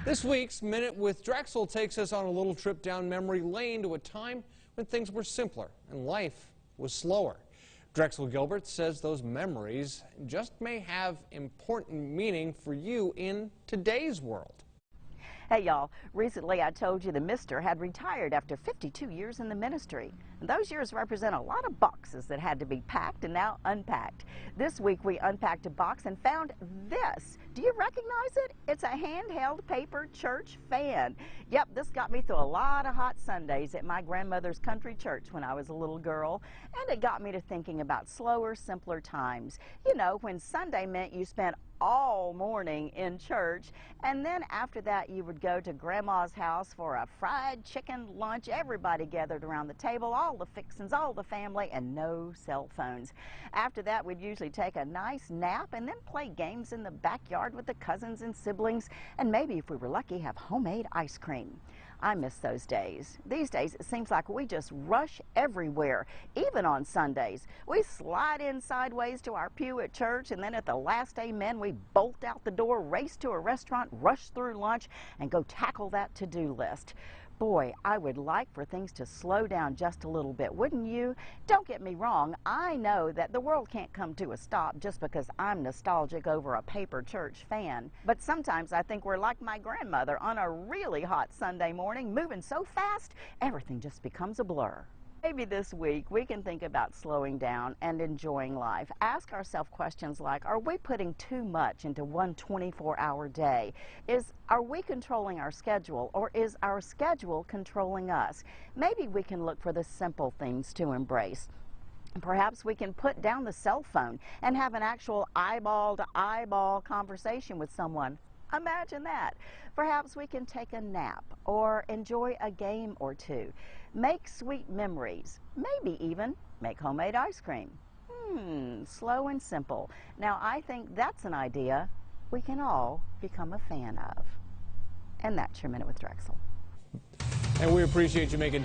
This week's Minute with Drexel takes us on a little trip down memory lane to a time when things were simpler and life was slower. Drexel Gilbert says those memories just may have important meaning for you in today's world. Hey y'all, recently I told you the mister had retired after 52 years in the ministry. And those years represent a lot of boxes that had to be packed and now unpacked. This week we unpacked a box and found this. Do you recognize it? It's a handheld paper church fan. Yep, this got me through a lot of hot Sundays at my grandmother's country church when I was a little girl. And it got me to thinking about slower, simpler times. You know, when Sunday meant you spent all morning in church, and then after that you would go to grandma's house for a fried chicken lunch, everybody gathered around the table, all the fixins, all the family, and no cell phones. After that we'd usually take a nice nap and then play games in the backyard with the cousins and siblings, and maybe if we were lucky have homemade ice cream. I miss those days. These days it seems like we just rush everywhere, even on Sundays. We slide in sideways to our pew at church, and then at the last amen we bolt out the door, race to a restaurant, rush through lunch, and go tackle that to-do list. Boy, I would like for things to slow down just a little bit, wouldn't you? Don't get me wrong, I know that the world can't come to a stop just because I'm nostalgic over a paper church fan. But sometimes I think we're like my grandmother on a really hot Sunday morning, moving so fast, everything just becomes a blur. Maybe this week we can think about slowing down and enjoying life. Ask ourselves questions like, are we putting too much into one 24-hour day? Are we controlling our schedule, or is our schedule controlling us? Maybe we can look for the simple things to embrace. Perhaps we can put down the cell phone and have an actual eyeball-to-eyeball conversation with someone. Imagine that. Perhaps we can take a nap or enjoy a game or two. Make sweet memories. Maybe even make homemade ice cream. Slow and simple. Now I think that's an idea we can all become a fan of. And that's your Minute with Drexel. And we appreciate you making